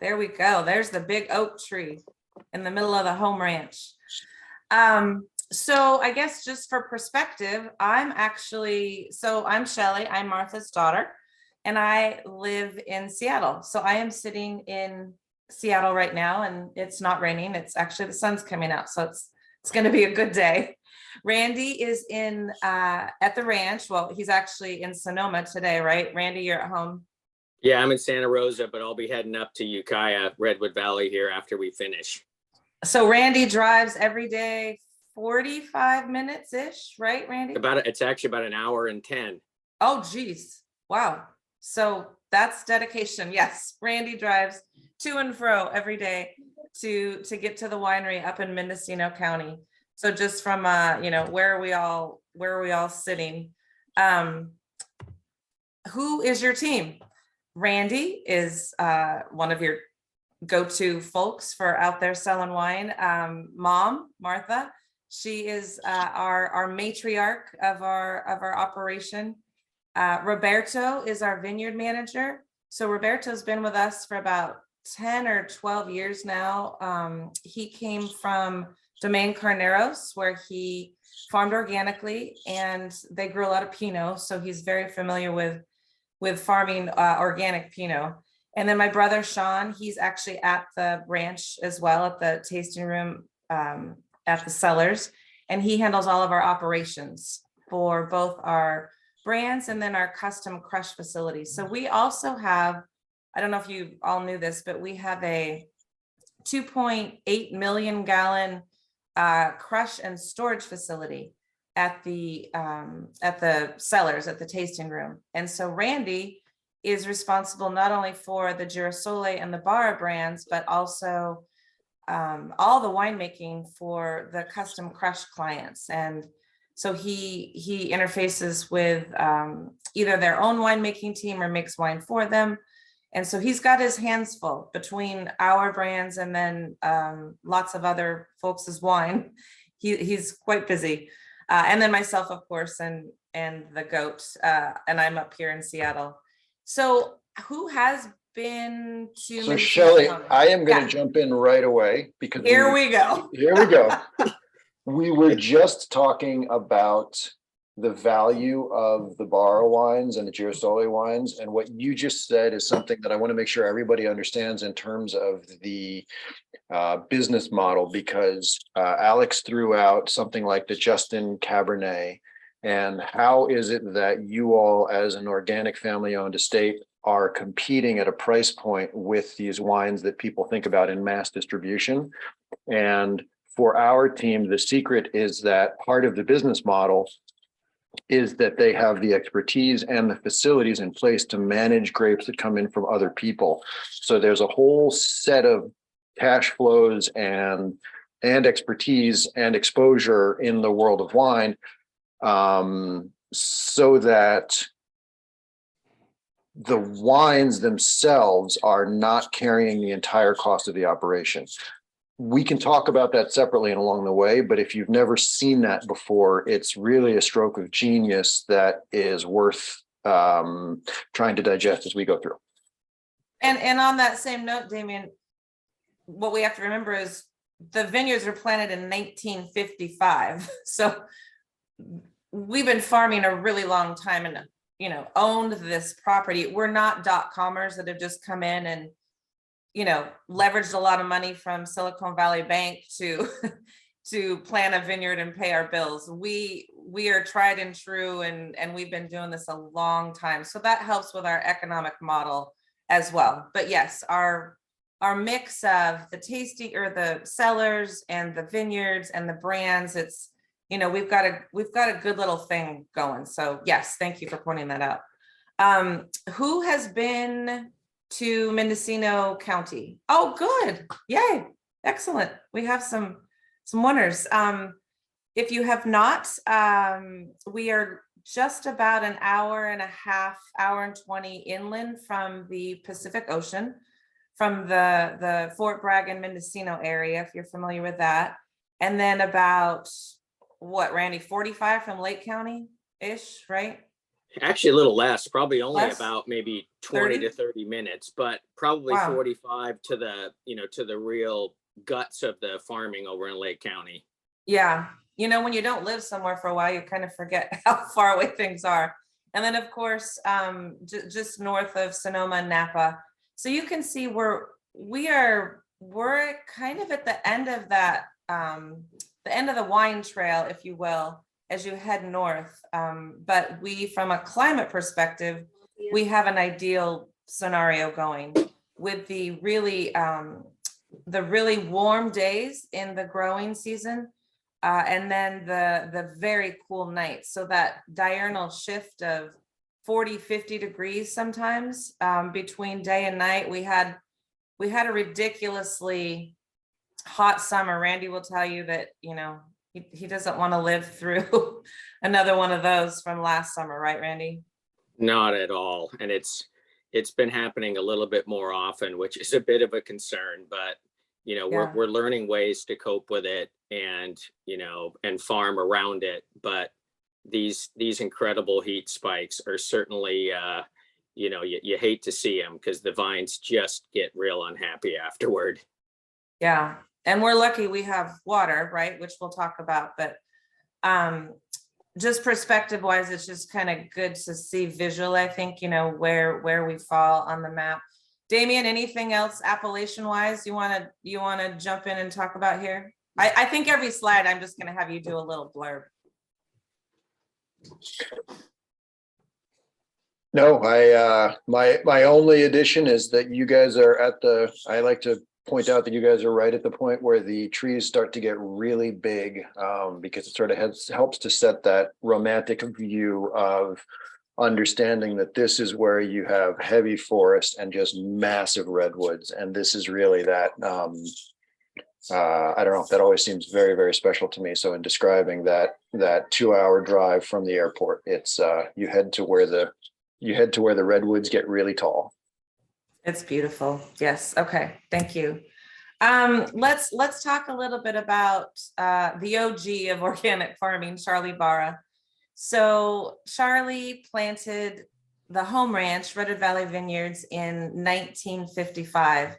There we go. There's the big oak tree in the middle of the home ranch. So I guess just for perspective, I'm Shelley, I'm Martha's daughter, and I live in Seattle. So I am sitting in Seattle right now, and it's not raining. It's actually the sun's coming out. So it's going to be a good day. Randy is in at the ranch. Well, he's actually in Sonoma today, right? Randy, you're at home. Yeah, I'm in Santa Rosa, but I'll be heading up to Ukiah, Redwood Valley here after we finish. So Randy drives every day 45 minutes ish, right, Randy? It's actually about an hour and 10. Oh, geez. Wow. So that's dedication. Yes. Randy drives to and fro every day to get to the winery up in Mendocino County. So just from where are we all sitting? Who is your team? Randy is one of your go-to folks for out there selling wine. Mom, Martha, she is our matriarch of our operation. Roberto is our vineyard manager. So Roberto's been with us for about 10 or 12 years now. He came from Domaine Carneros, where he farmed organically, and they grew a lot of Pinot. So he's very familiar with farming organic Pinot. And then my brother, Sean, he's actually at the ranch as well, at the tasting room, at the cellars. And he handles all of our operations for both our brands and then our custom crush facilities. So we also have, I don't know if you all knew this, but we have a 2.8 million gallon crush and storage facility at the cellars, at the tasting room. And so Randy is responsible not only for the Girasole and the Barra brands, but also all the winemaking for the custom crush clients. And so he interfaces with either their own winemaking team or makes wine for them. And so he's got his hands full between our brands and then lots of other folks' wine. He's quite busy. And then myself, of course, and the goat, and I'm up here in Seattle. So who has been to? So Shelley, I am going to jump in right away because here we go. We were just talking about the value of the Barra wines and the Girasole wines. And what you just said is something that I want to make sure everybody understands in terms of the business model, because Alex threw out something like the Justin Cabernet. And how is it that you all, as an organic family-owned estate, are competing at a price point with these wines that people think about in mass distribution? And for our team, the secret is that part of the business model is that they have the expertise and the facilities in place to manage grapes that come in from other people. So there's a whole set of cash flows and expertise and exposure in the world of wine, so that the wines themselves are not carrying the entire cost of the operation. We can talk about that separately and along the way, but if you've never seen that before, it's really a stroke of genius that is worth trying to digest as we go through. And on that same note, Damien, what we have to remember is the vineyards were planted in 1955. So we've been farming a really long time and, owned this property. We're not .commers that have just come in and, leveraged a lot of money from Silicon Valley Bank to plant a vineyard and pay our bills. We are tried and true, and we've been doing this a long time. So that helps with our economic model as well. But yes, our mix of the tasting or the cellars and the vineyards and the brands, it's, we've got a good little thing going. So yes, thank you for pointing that out. Who has been to Mendocino County? Oh, good. Yay. Excellent. We have some winners. If you have not, we are just about an hour and a half, hour and 20 inland from the Pacific Ocean, from the Fort Bragg and Mendocino area, if you're familiar with that. And then about, what, Randy, 45 from Lake County-ish, right? Actually, a little less, probably only Less? about maybe 20 30? to 30 minutes, but probably Wow. 45 to to the real guts of the farming over in Lake County. Yeah. When you don't live somewhere for a while, you kind of forget how far away things are. And then of course, just north of Sonoma and Napa. So you can see we're kind of at the end of that, the end of the wine trail, if you will, as you head north. But from a climate perspective, we have an ideal scenario going with the really warm days in the growing season, and then the very cool nights. So that diurnal shift of 40, 50 degrees sometimes, between day and night. We had a ridiculously hot summer. Randy will tell you that, he doesn't want to live through another one of those from last summer, right, Randy? Not at all. And it's been happening a little bit more often, which is a bit of a concern, but Yeah. we're learning ways to cope with it and and farm around it. But these incredible heat spikes are certainly you hate to see them because the vines just get real unhappy afterward. Yeah. And we're lucky we have water, right? Which we'll talk about, but just perspective wise, it's just kind of good to see visually, I think, where we fall on the map. Damien, anything else Appalachian wise you want to jump in and talk about here? I think every slide I'm just going to have you do a little blurb. No, my only addition is that you guys are I like to point out that you guys are right at the point where the trees start to get really big, because it sort of helps to set that romantic view of understanding that this is where you have heavy forest and just massive redwoods. And this is really that, I don't know, that always seems very, very special to me. So in describing that 2-hour drive from the airport, it's you head to where the redwoods get really tall. It's beautiful. Yes. Okay. Thank you. Let's talk a little bit about the OG of organic farming, Shelley Barra. So Shelley planted the home ranch, Redwood Valley Vineyards, in 1955.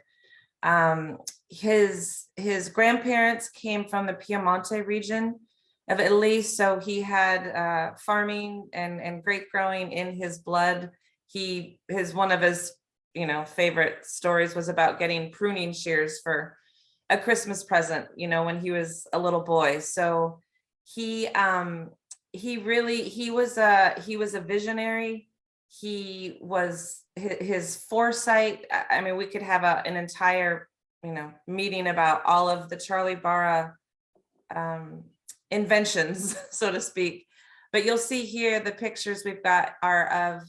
His grandparents came from the Piemonte region of Italy, so he had farming and grape growing in his blood. One of his favorite stories was about getting pruning shears for a Christmas present, when he was a little boy. So he was a visionary. His foresight. I mean, we could have an entire, meeting about all of the Shelley Barra inventions, so to speak. But you'll see here the pictures we've got are of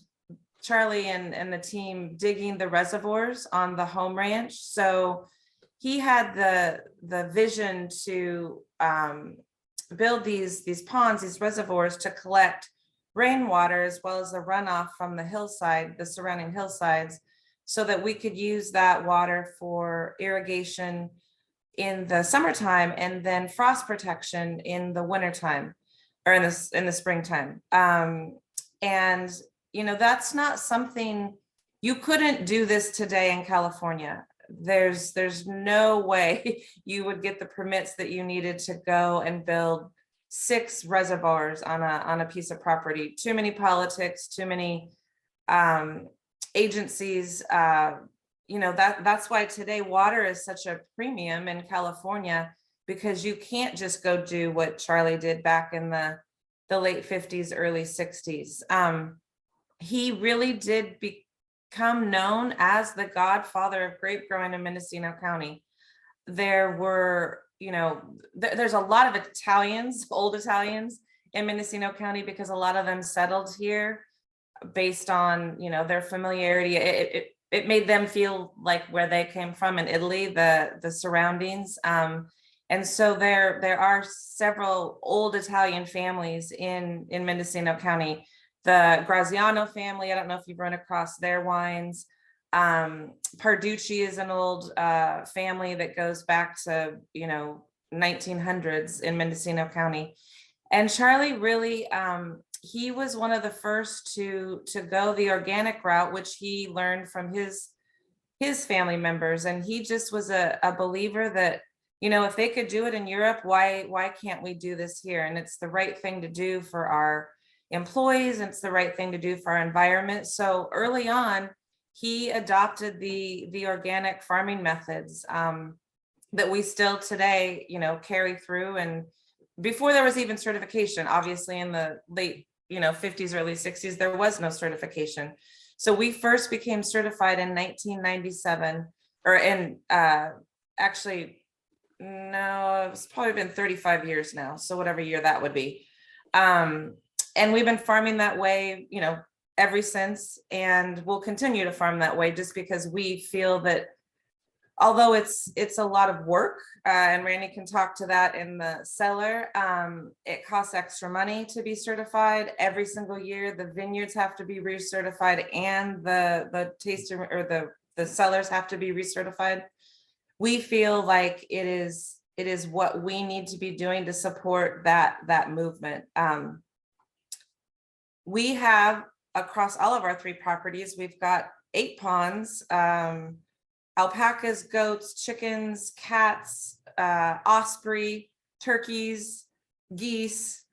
Shelley and the team digging the reservoirs on the home ranch. So he had the vision to build these ponds, these reservoirs, to collect rainwater as well as the runoff from the surrounding hillsides, so that we could use that water for irrigation in the summertime and then frost protection in the wintertime, or in the springtime. And that's not something you couldn't do this today in California. There's no way you would get the permits that you needed to go and build 6 reservoirs on a piece of property. Too many politics, too many agencies. That's why today water is such a premium in California, because you can't just go do what Shelley did back in the late 50s, early 60s. He really did become known as the godfather of grape growing in Mendocino County. There were, there's a lot of Italians, old Italians in Mendocino County, because a lot of them settled here based on, their familiarity. It made them feel like where they came from in Italy, the surroundings. And so there are several old Italian families in Mendocino County. The Graziano family, I don't know if you've run across their wines. Parducci is an old family that goes back to 1900s in Mendocino County. And Charlie really, he was one of the first to go the organic route, which he learned from his family members. And he just was a believer that, you know, if they could do it in Europe, why can't we do this here? And it's the right thing to do for our employees. And it's the right thing to do for our environment. So early on, he adopted the organic farming methods that we still today, you know, carry through. And before there was even certification, obviously in the late, you know, 50s, early 60s, there was no certification. So we first became certified in 1997, or in actually, no, it's probably been 35 years now. So whatever year that would be. And we've been farming that way, you know, ever since, and we'll continue to farm that way just because we feel that although it's a lot of work, and Randy can talk to that in the cellar, it costs extra money to be certified every single year. The vineyards have to be recertified, and the tasting or the cellars have to be recertified. We feel like it is what we need to be doing to support that movement. We have, across all of our 3 properties, we've got 8 ponds, alpacas, goats, chickens, cats, osprey, turkeys, geese,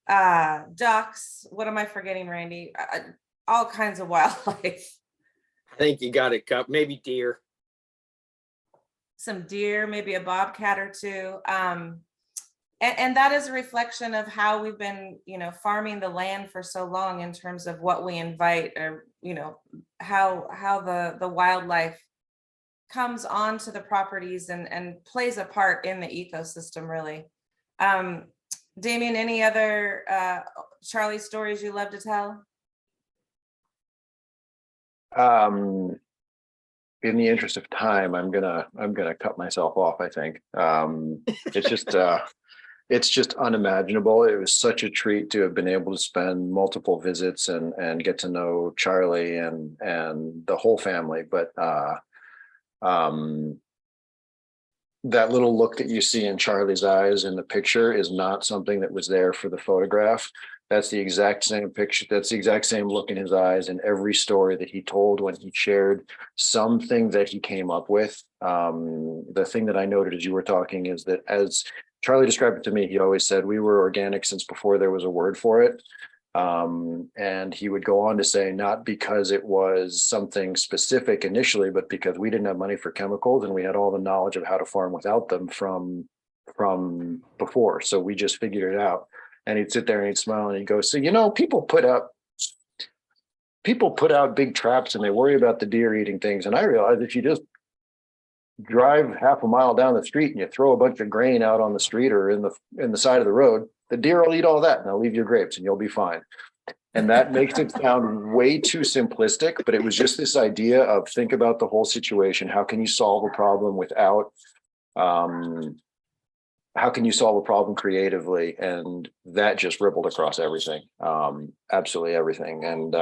ducks. What am I forgetting, Randy? All kinds of wildlife. I think you got it covered. Maybe deer. Some deer, maybe a bobcat or 2. And that is a reflection of how we've been, you know, farming the land for so long in terms of what we invite, or, you know, how the wildlife comes onto the properties and plays a part in the ecosystem, really. Damien, any other Charlie stories you love to tell? In the interest of time, I'm gonna cut myself off, I think. It's just unimaginable. It was such a treat to have been able to spend multiple visits and get to know Charlie and the whole family. But that little look that you see in Charlie's eyes in the picture is not something that was there for the photograph. That's the exact same picture. That's the exact same look in his eyes in every story that he told when he shared something that he came up with. The thing that I noted as you were talking is that, as Charlie described it to me, he always said we were organic since before there was a word for it. And he would go on to say, not because it was something specific initially, but because we didn't have money for chemicals and we had all the knowledge of how to farm without them from before. So we just figured it out. And he'd sit there and he'd smile and he'd go, so, you know, people put out big traps and they worry about the deer eating things. And I realized if you just drive half a mile down the street and you throw a bunch of grain out on the street or in the side of the road, the deer will eat all that and they'll leave your grapes and you'll be fine. And that makes it sound way too simplistic, but it was just this idea of think about the whole situation. How can you solve a problem without, how can you solve a problem creatively? And that just rippled across everything, absolutely everything. And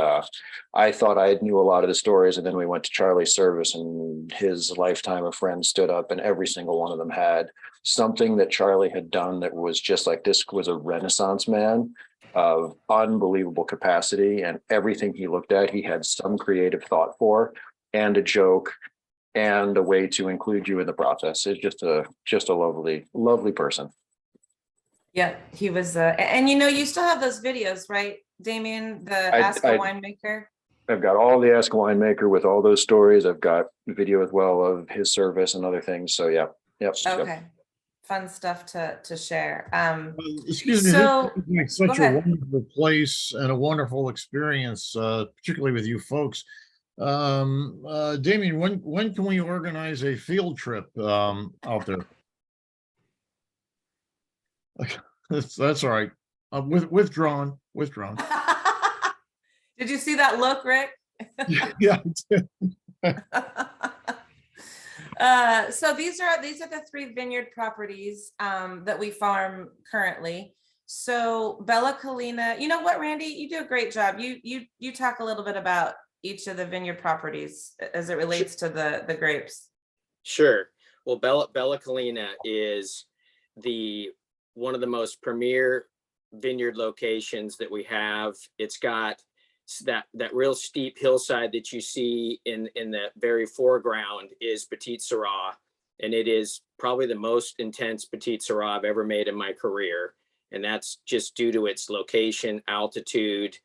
I thought I knew a lot of the stories, and then we went to Charlie's service and his lifetime of friends stood up and every single one of them had something that Charlie had done that was just like, this was a Renaissance man of unbelievable capacity, and everything he looked at, he had some creative thought for and a joke and a way to include you in the process. It's just a lovely, lovely person. Yeah, he was, and you know, you still have those videos, right, Damien, the Ask a Winemaker? I've got all the Ask a Winemaker with all those stories. I've got video as well of his service and other things. So yeah, yep. Okay, yep. Fun stuff to share. Excuse me, so this is such a wonderful place and a wonderful experience, particularly with you folks. Damien, when can we organize a field trip out there? That's all right. Withdrawn. Did you see that look, Rick? Yeah. So these are the 3 vineyard properties that we farm currently. So Bella Collina, you know what, Randy, you do a great job. You talk a little bit about each of the vineyard properties as it relates to the grapes. Sure. Well, Bella Collina is one of the most premier vineyard locations that we have. It's got that real steep hillside that you see in the very foreground is Petite Syrah, and it is probably the most intense Petite Syrah I've ever made in my career. And that's just due to its location, altitude,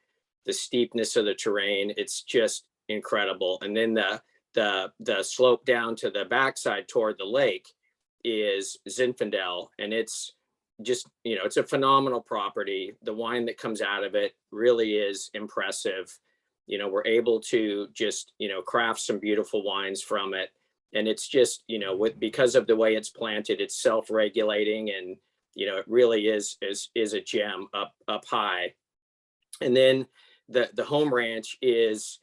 the steepness of the terrain. It's just incredible. And then the slope down to the backside toward the lake is Zinfandel, and it's just, it's a phenomenal property. The wine that comes out of it really is impressive. We're able to just, craft some beautiful wines from it. And it's just, because of the way it's planted, it's self-regulating, and, it really is a gem up high. And then the home ranch is,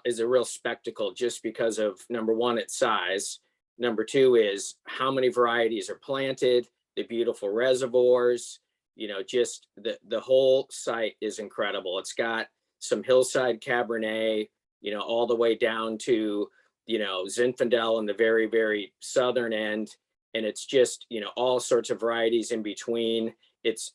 is a real spectacle, just because of, number one, its size. Number two is how many varieties are planted, the beautiful reservoirs, just the whole site is incredible. It's got some hillside Cabernet, all the way down to, Zinfandel in the very, very southern end. And it's just, all sorts of varieties in between. It's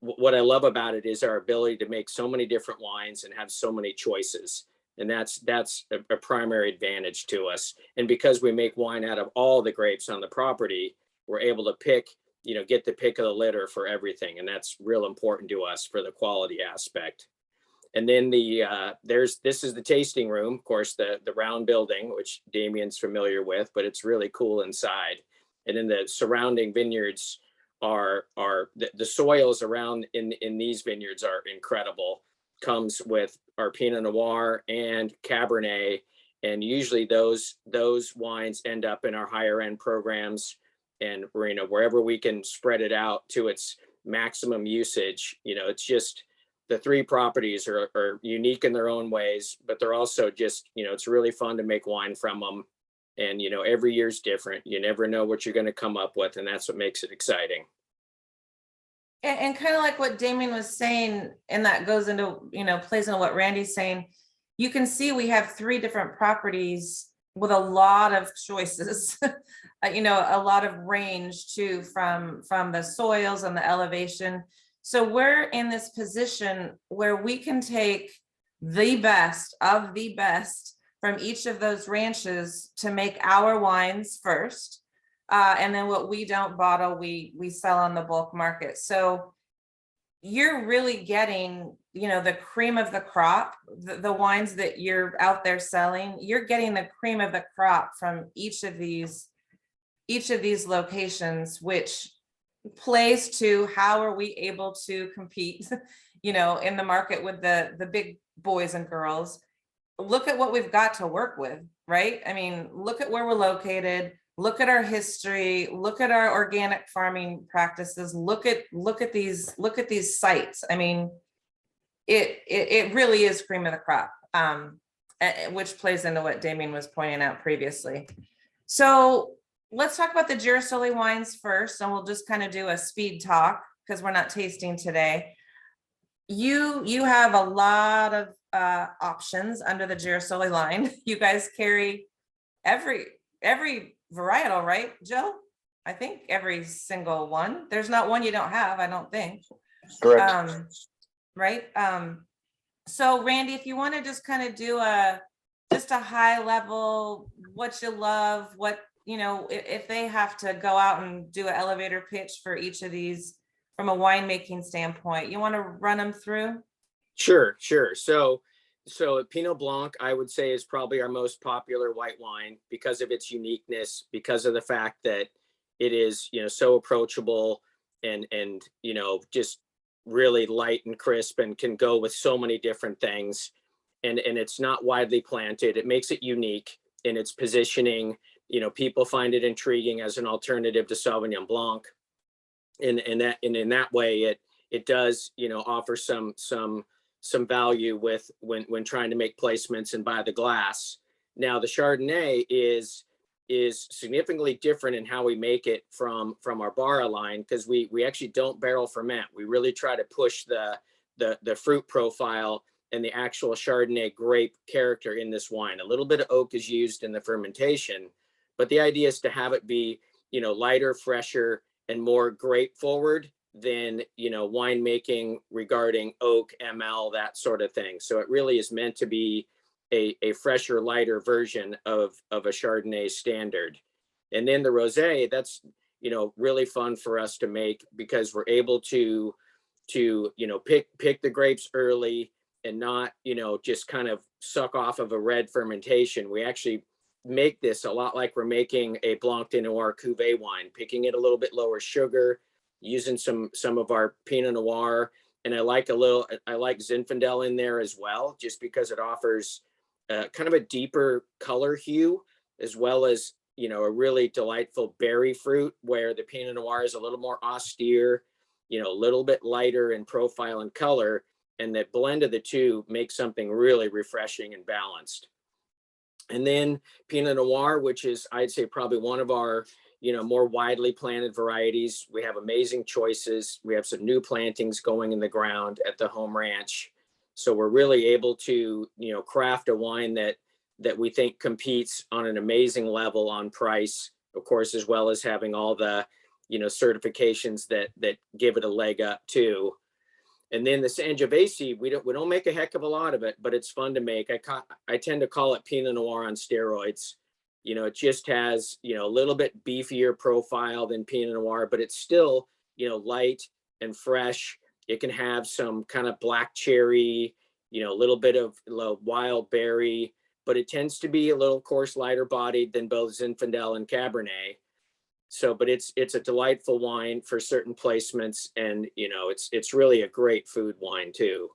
what I love about it is our ability to make so many different wines and have so many choices. And that's a primary advantage to us. And because we make wine out of all the grapes on the property, we're able to pick, get the pick of the litter for everything. And that's real important to us for the quality aspect. And then this is the tasting room, of course, the round building, which Damien's familiar with, but it's really cool inside. And then the surrounding vineyards are the soils around in these vineyards are incredible. Comes with our Pinot Noir and Cabernet, and usually those wines end up in our higher end programs. And wherever we can spread it out to its maximum usage, it's just, the three properties are unique in their own ways, but they're also just, it's really fun to make wine from them. And, every year's different. You never know what you're going to come up with, and that's what makes it exciting. And kind of like what Damien was saying, and that goes into, plays into what Randy's saying, you can see we have 3 different properties with a lot of choices, a lot of range too, from the soils and the elevation. So we're in this position where we can take the best of the best from each of those ranches to make our wines first. And then what we don't bottle, we sell on the bulk market. So you're really getting, the cream of the crop, the wines that you're out there selling, you're getting the cream of the crop from each of these locations, which plays to how are we able to compete, in the market with the big boys and girls. Look at what we've got to work with, right? I mean, look at where we're located. Look at our history, look at our organic farming practices, look at these sites. I mean, it really is cream of the crop, which plays into what Damien was pointing out previously. So let's talk about the Girasole wines first, and we'll just kind of do a speed talk because we're not tasting today. You have a lot of options under the Girasole line. You guys carry every varietal, right, Joe? I think every single one. There's not one you don't have, I don't think. Correct. Right. So Randy, if you want to just kind of do a high level, what you love, what, if they have to go out and do an elevator pitch for each of these from a winemaking standpoint, you want to run them through? Sure. So Pinot Blanc, I would say, is probably our most popular white wine because of its uniqueness, because of the fact that it is, so approachable and just really light and crisp and can go with so many different things. And it's not widely planted. It makes it unique in its positioning. People find it intriguing as an alternative to Sauvignon Blanc. And in that way, it does, offer some value with when trying to make placements and buy the glass. Now the Chardonnay is significantly different in how we make it from our Barra line, because we actually don't barrel ferment. We really try to push the fruit profile and the actual Chardonnay grape character in this wine. A little bit of oak is used in the fermentation, but the idea is to have it be, lighter, fresher, and more grape forward than, you know, winemaking regarding oak, ML, that sort of thing. So it really is meant to be a fresher, lighter version of a Chardonnay standard. And then the rosé, that's, you know, really fun for us to make because we're able to you know, pick the grapes early and not, you know, just kind of suck off of a red fermentation. We actually make this a lot like we're making a Blanc de Noir cuvee wine, picking it a little bit lower sugar, using some of our Pinot Noir. And I like Zinfandel in there as well, just because it offers kind of a deeper color hue, as well as, you know, a really delightful berry fruit, where the Pinot Noir is a little more austere, you know, a little bit lighter in profile and color. And that blend of the two makes something really refreshing and balanced. And then Pinot Noir, which is, I'd say, probably one of our, you know, more widely planted varieties. We have amazing choices. We have some new plantings going in the ground at the home ranch. So we're really able to, you know, craft a wine that we think competes on an amazing level on price, of course, as well as having all the, you know, certifications that give it a leg up too. And then the Sangiovese, we don't make a heck of a lot of it, but it's fun to make. I tend to call it Pinot Noir on steroids. You know, it just has, you know, a little bit beefier profile than Pinot Noir, but it's still, you know, light and fresh. It can have some kind of black cherry, you know, a little bit of wild berry, but it tends to be a little coarse, lighter bodied than both Zinfandel and Cabernet. So, but it's a delightful wine for certain placements, and, you know, it's really a great food wine too.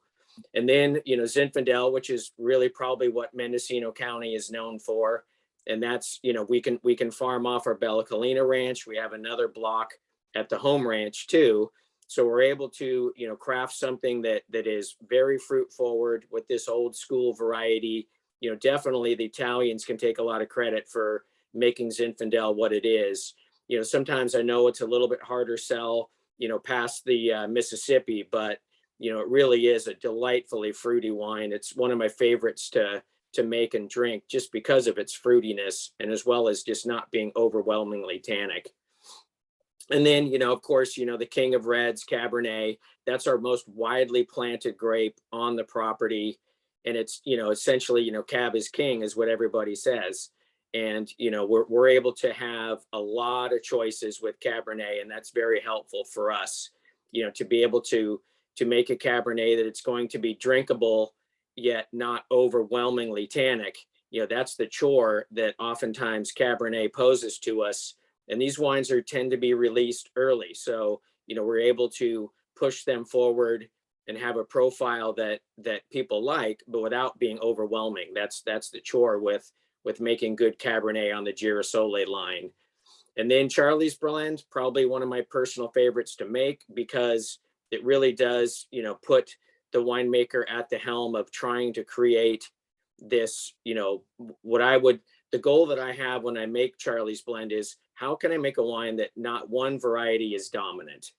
And then, you know, Zinfandel, which is really probably what Mendocino County is known for. And that's, you know, we can farm off our Bella Colina ranch. We have another block at the home ranch too. So we're able to, you know, craft something that is very fruit forward with this old school variety. You know, definitely the Italians can take a lot of credit for making Zinfandel what it is. You know, sometimes I know it's a little bit harder sell, you know, past the Mississippi, but, you know, it really is a delightfully fruity wine. It's one of my favorites to make and drink, just because of its fruitiness, and as well as just not being overwhelmingly tannic. And then, you know, of course, you know, the king of reds, Cabernet, that's our most widely planted grape on the property. And it's, you know, essentially, you know, Cab is king is what everybody says. And, you know, we're able to have a lot of choices with Cabernet, and that's very helpful for us, you know, to be able to make a Cabernet that it's going to be drinkable, yet not overwhelmingly tannic. You know, that's the chore that oftentimes Cabernet poses to us. And these wines tend to be released early. So, you know, we're able to push them forward and have a profile that people like, but without being overwhelming. That's the chore with making good Cabernet on the Girasole line. And then Charlie's blend, probably one of my personal favorites to make, because it really does, you know, put the winemaker at the helm of trying to create this, you know, the goal that I have when I make Charlie's blend is, how can I make a wine that not one variety is dominant?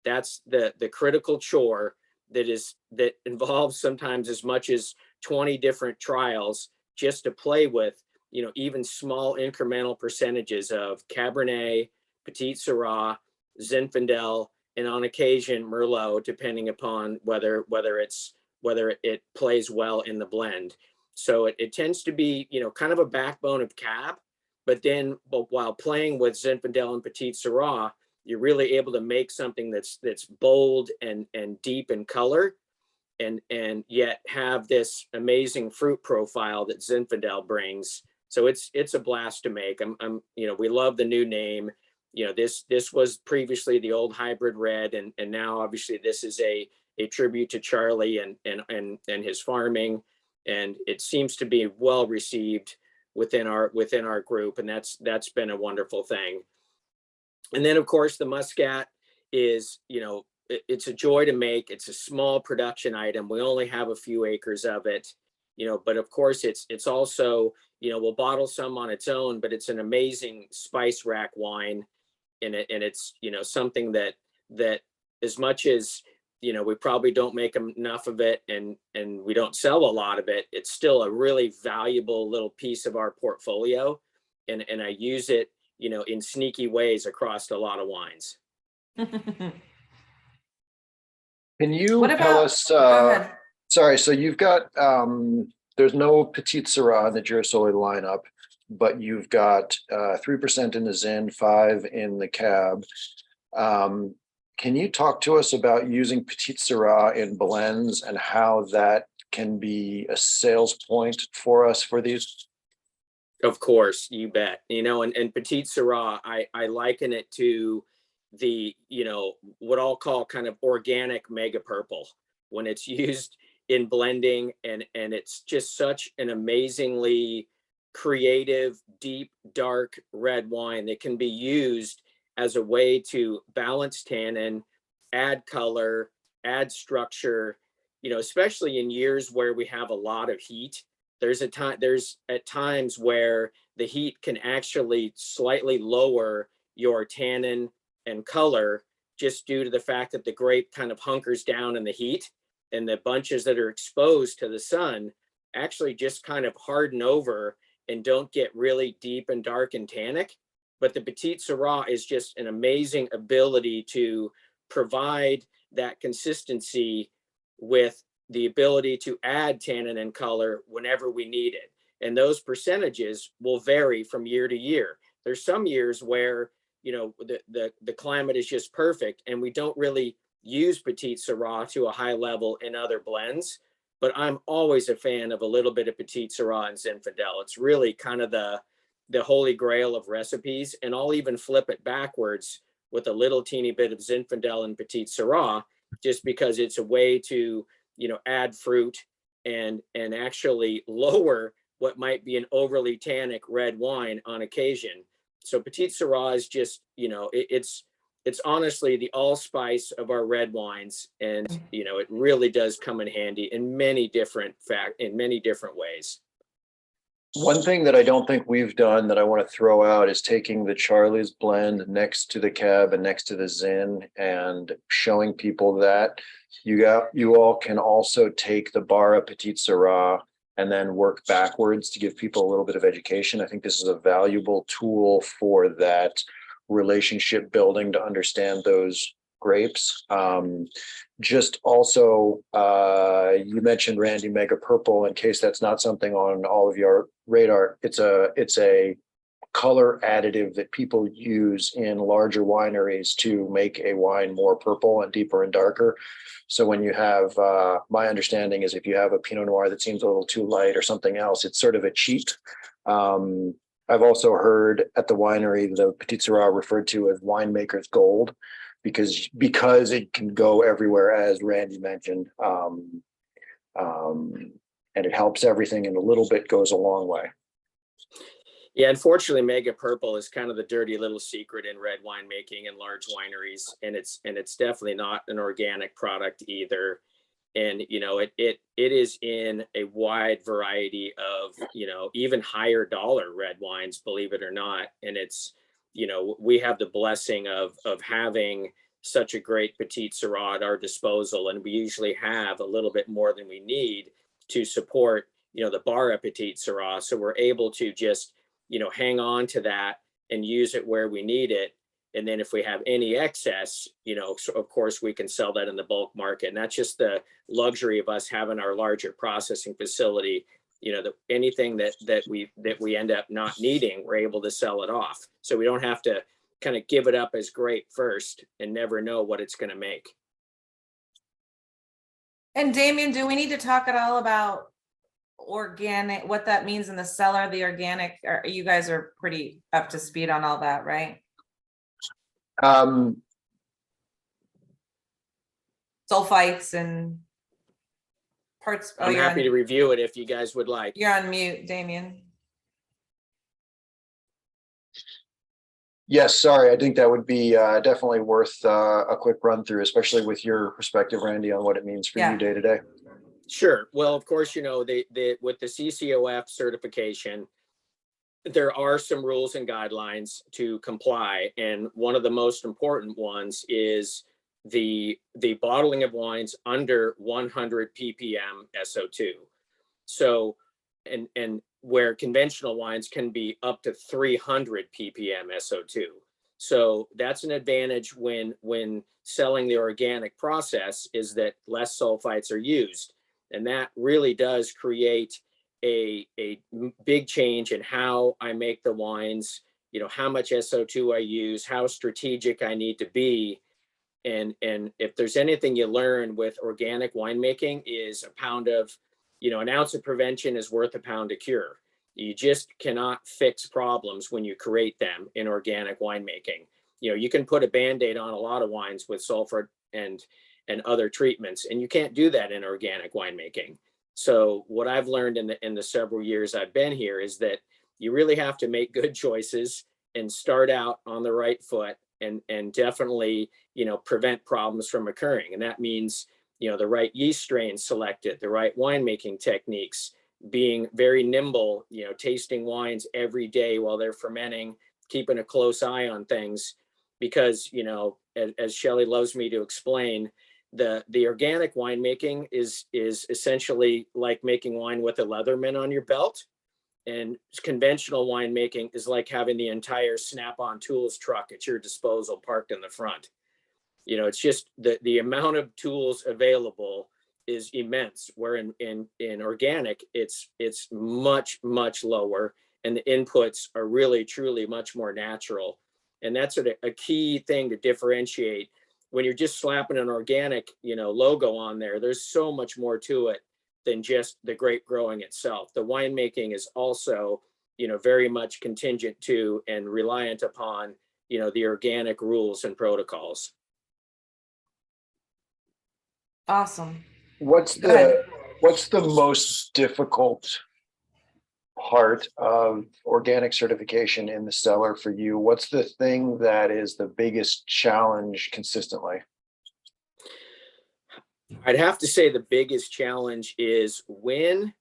That's the critical chore that involves sometimes as much as 20 different trials just to play with, you know, even small incremental percentages of Cabernet, Petit Syrah, Zinfandel, and on occasion Merlot, depending upon whether it plays well in the blend. So it tends to be, you know, kind of a backbone of Cab, but while playing with Zinfandel and Petit Syrah, you're really able to make something that's bold and deep in color, and yet have this amazing fruit profile that Zinfandel brings. So it's a blast to make. I'm you know, we love the new name. You know, this was previously the old hybrid red, and now obviously this is a tribute to Charlie and his farming, and it seems to be well received within our group, and that's been a wonderful thing. And then of course the Muscat is, you know, it's a joy to make. It's a small production item. We only have a few acres of it, you know, but of course it's also, you know, we'll bottle some on its own, but it's an amazing spice rack wine. And it's, you know, something that as much as, you know, we probably don't make enough of it, and we don't sell a lot of it, it's still a really valuable little piece of our portfolio. And I use it, you know, in sneaky ways across a lot of wines. Can you What tell about, us, go ahead. sorry, so you've got, there's no Petite Syrah in the Girasole lineup, but you've got 3% in the Zin, 5 in the cab. Can you talk to us about using Petite Syrah in blends and how that can be a sales point for us for these? Of course, you bet. You know, and Petite Syrah, I liken it to the, you know, what I'll call kind of organic mega purple when it's used in blending, and it's just such an amazingly creative, deep, dark red wine that can be used as a way to balance tannin, add color, add structure, you know, especially in years where we have a lot of heat. There's at times where the heat can actually slightly lower your tannin and color, just due to the fact that the grape kind of hunkers down in the heat, and the bunches that are exposed to the sun actually just kind of harden over and don't get really deep and dark and tannic. But the Petite Syrah is just an amazing ability to provide that consistency with the ability to add tannin and color whenever we need it. And those percentages will vary from year to year. There's some years where, you know, the climate is just perfect and we don't really use Petite Syrah to a high level in other blends. But I'm always a fan of a little bit of Petite Syrah and Zinfandel. It's really kind of the holy grail of recipes. And I'll even flip it backwards with a little teeny bit of Zinfandel and Petite Syrah, just because it's a way to, you know, add fruit and actually lower what might be an overly tannic red wine on occasion. So Petite Syrah is just, you know, it's honestly the allspice of our red wines, and you know, it really does come in handy in many different ways. One thing that I don't think we've done that I want to throw out is taking the Charlie's blend next to the cab and next to the Zin and showing people that you all can also take the Barra Petite Syrah and then work backwards to give people a little bit of education. I think this is a valuable tool for that relationship building to understand those grapes. Just also, you mentioned Randy Mega Purple. In case that's not something on all of your radar, it's a color additive that people use in larger wineries to make a wine more purple and deeper and darker. So when you have, my understanding is if you have a Pinot Noir that seems a little too light or something else, it's sort of a cheat. I've also heard at the winery the Petite Syrah referred to as winemaker's gold, because it can go everywhere, as Randy mentioned, and it helps everything, and a little bit goes a long way. Yeah, unfortunately, Mega Purple is kind of the dirty little secret in red wine making in large wineries, and it's definitely not an organic product either. And you know, it is in a wide variety of, you know, even higher dollar red wines, believe it or not. And it's, you know, we have the blessing of having such a great Petite Syrah at our disposal, and we usually have a little bit more than we need to support, you know, the Barra Petite Syrah. So we're able to just, you know, hang on to that and use it where we need it. And then if we have any excess, you know, so of course we can sell that in the bulk market. And that's just the luxury of us having our larger processing facility. You know, that anything that we end up not needing, we're able to sell it off. So we don't have to kind of give it up as grape first and never know what it's going to make. And Damien, do we need to talk at all about organic, what that means in the cellar, the organic, or you guys are pretty up to speed on all that, right? Sulfites and parts. I'm happy to review it if you guys would like. You're on mute, Damien. Yes, sorry. I think that would be definitely worth a quick run through, especially with your perspective, Randy, on what it means for you day to day. Sure. Well, of course, you know, with the CCOF certification, there are some rules and guidelines to comply. And one of the most important ones is the bottling of wines under 100 ppm SO2. So, and where conventional wines can be up to 300 ppm SO2. So that's an advantage when selling the organic process, is that less sulfites are used. And that really does create a big change in how I make the wines, you know, how much SO2 I use, how strategic I need to be. And if there's anything you learn with organic winemaking, is a pound of, you know, an ounce of prevention is worth a pound of cure. You just cannot fix problems when you create them in organic winemaking. You know, you can put a Band-Aid on a lot of wines with sulfur and other treatments, and you can't do that in organic winemaking. So what I've learned in the several years I've been here is that you really have to make good choices and start out on the right foot, and definitely, you know, prevent problems from occurring. And that means, you know, the right yeast strains selected, the right winemaking techniques, being very nimble, you know, tasting wines every day while they're fermenting, keeping a close eye on things. Because, you know, as Shelley loves me to explain, the organic winemaking is essentially like making wine with a Leatherman on your belt. And conventional winemaking is like having the entire Snap-on tools truck at your disposal parked in the front. You know, it's just the amount of tools available is immense, where in organic it's much lower, and the inputs are really truly much more natural. And that's a key thing to differentiate. When you're just slapping an organic, you know, logo on there, there's so much more to it than just the grape growing itself. The winemaking is also, you know, very much contingent to and reliant upon, you know, the organic rules and protocols. Awesome. What's Go ahead. the most difficult part of organic certification in the cellar for you? What's the thing that is the biggest challenge consistently? I'd have to say the biggest challenge is when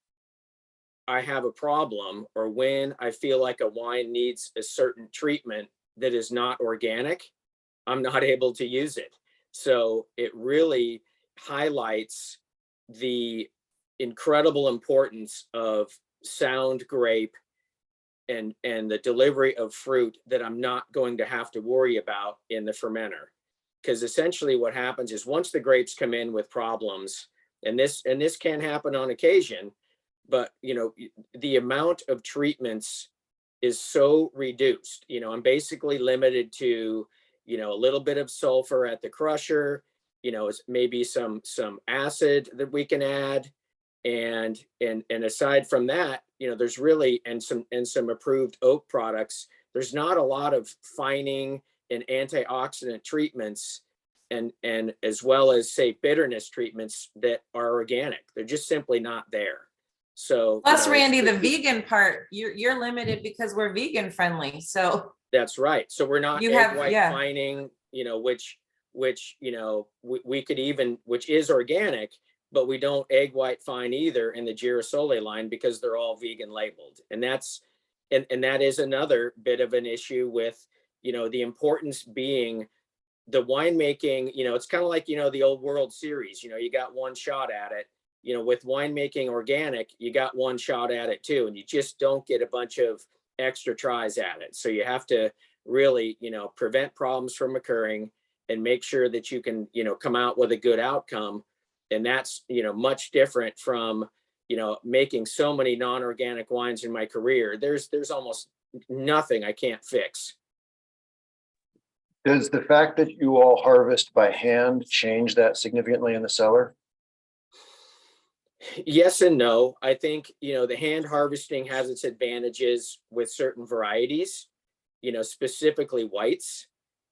I have a problem, or when I feel like a wine needs a certain treatment that is not organic, I'm not able to use it. So it really highlights the incredible importance of sound grape and the delivery of fruit that I'm not going to have to worry about in the fermenter. Because essentially what happens is, once the grapes come in with problems, and this can happen on occasion, but, you know, the amount of treatments is so reduced. You know, I'm basically limited to, you know, a little bit of sulfur at the crusher, you know, maybe some acid that we can add. And aside from that, you know, there's really, and some approved oak products, there's not a lot of fining and antioxidant treatments, and as well as, say, bitterness treatments that are organic. They're just simply not there. So Plus, you know, Randy, the vegan part, you're limited because we're vegan friendly. So that's right. So we're not you egg have, white yeah. fining, you know, which you know, we could even, which is organic, but we don't egg white fine either in the Girasole line, because they're all vegan labeled. And that's and that is another bit of an issue with, you know, the importance being the winemaking. You know, it's kind of like, you know, the old World Series, you know, you got one shot at it. You know, with winemaking organic, you got one shot at it too, and you just don't get a bunch of extra tries at it. So you have to really, you know, prevent problems from occurring and make sure that you can, you know, come out with a good outcome. And that's, you know, much different from, you know, making so many non-organic wines in my career. There's almost nothing I can't fix. Does the fact that you all harvest by hand change that significantly in the cellar? Yes and no. I think, you know, the hand harvesting has its advantages with certain varieties, you know, specifically whites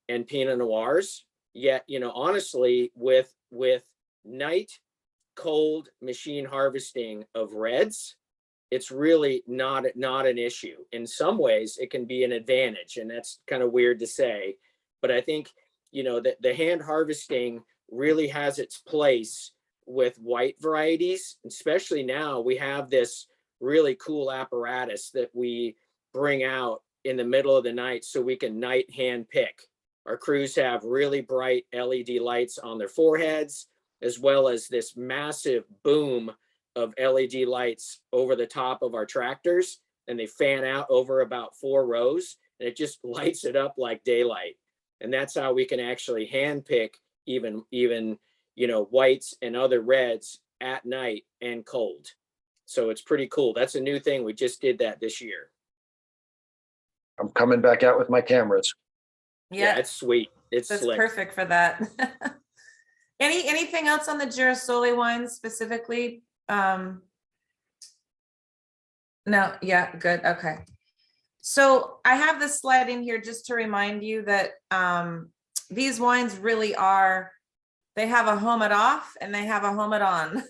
and Pinot Noirs. Yet, you know, honestly, with night cold machine harvesting of reds, it's really not an issue. In some ways, it can be an advantage, and that's kind of weird to say. But I think, you know, that the hand harvesting really has its place with white varieties. Especially now, we have this really cool apparatus that we bring out in the middle of the night so we can night hand pick. Our crews have really bright LED lights on their foreheads, as well as this massive boom of LED lights over the top of our tractors, and they fan out over about 4 rows. and it just lights it up like daylight. And that's how we can actually hand pick even, you know, whites and other reds at night and cold. So it's pretty cool. That's a new thing. We just did that this year. I'm coming back out with my cameras. Yeah, it's sweet. It's That's slick. perfect for that. Anything else on the Girasole wines specifically? No, yeah, good, okay. So I have this slide in here just to remind you that these wines really are, they have a home it off and they have a home it on.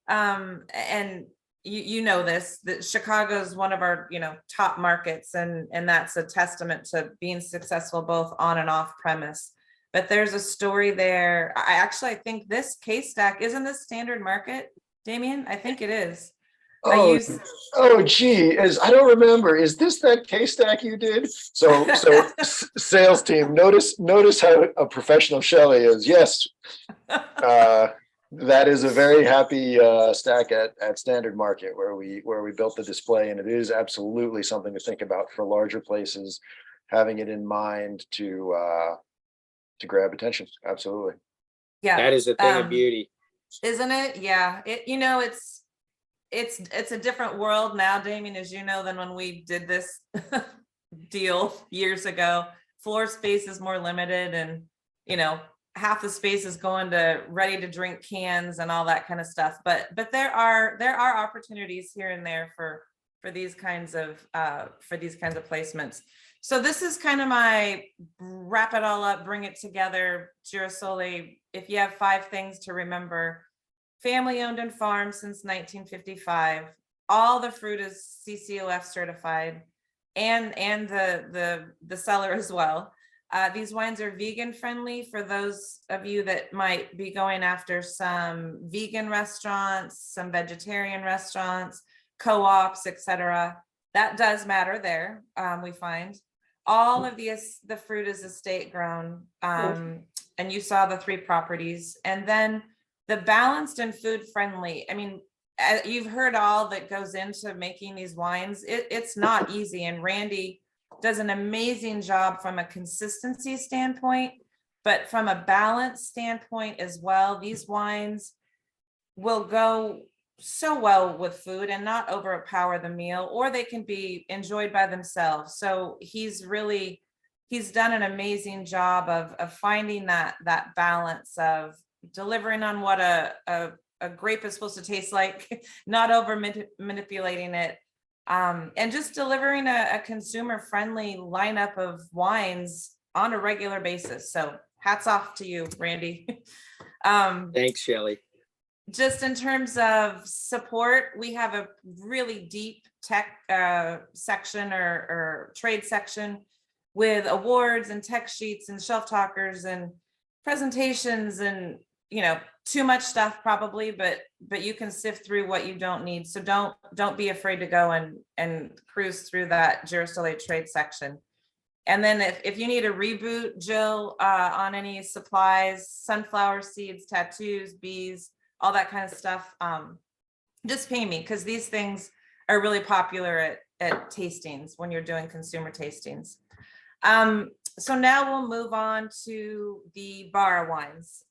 And you know this, that Chicago is one of our, you know, top markets, and that's a testament to being successful both on and off premise. But there's a story there. I think this case stack, isn't this standard market, Damien? I think it is. Oh, gee, I don't remember. Is this that case stack you did? So sales team, notice how a professional Shelley is. Yes, that is a very happy stack at Standard Market where we built the display, and it is absolutely something to think about for larger places, having it in mind to grab attention. Absolutely. Yeah, that is a thing of beauty, isn't it? Yeah, it's a different world now, Damien, as you know, than when we did this deal years ago. Floor space is more limited, and you know, half the space is going to ready to drink cans and all that kind of stuff. But there are opportunities here and there for these kinds of placements. So this is kind of my wrap it all up, bring it together. Girasole, if you have 5 things to remember: family owned and farmed since 1955. All the fruit is CCOF certified, and the seller as well. These wines are vegan friendly for those of you that might be going after some vegan restaurants, some vegetarian restaurants, co-ops, etc. That does matter there. We find all of the fruit is estate grown, and you saw the 3 properties, and then the balanced and food friendly. I mean, you've heard all that goes into making these wines. It's not easy, and Randy does an amazing job from a consistency standpoint, but from a balance standpoint as well. These wines will go so well with food and not overpower the meal, or they can be enjoyed by themselves. So he's done an amazing job of finding that balance of delivering on what a grape is supposed to taste like, not over manipulating it, and just delivering a consumer friendly lineup of wines on a regular basis. So hats off to you, Randy. Thanks, Shelley. Just in terms of support, we have a really deep tech section or trade section with awards and tech sheets and shelf talkers and presentations, and you know, too much stuff probably, but you can sift through what you don't need. So don't be afraid to go and cruise through that Girasole trade section. And then if you need a reboot, Jill, on any supplies, sunflower seeds, tattoos, bees, all that kind of stuff, just pay me, because these things are really popular at tastings when you're doing consumer tastings. So now we'll move on to the Barra wines.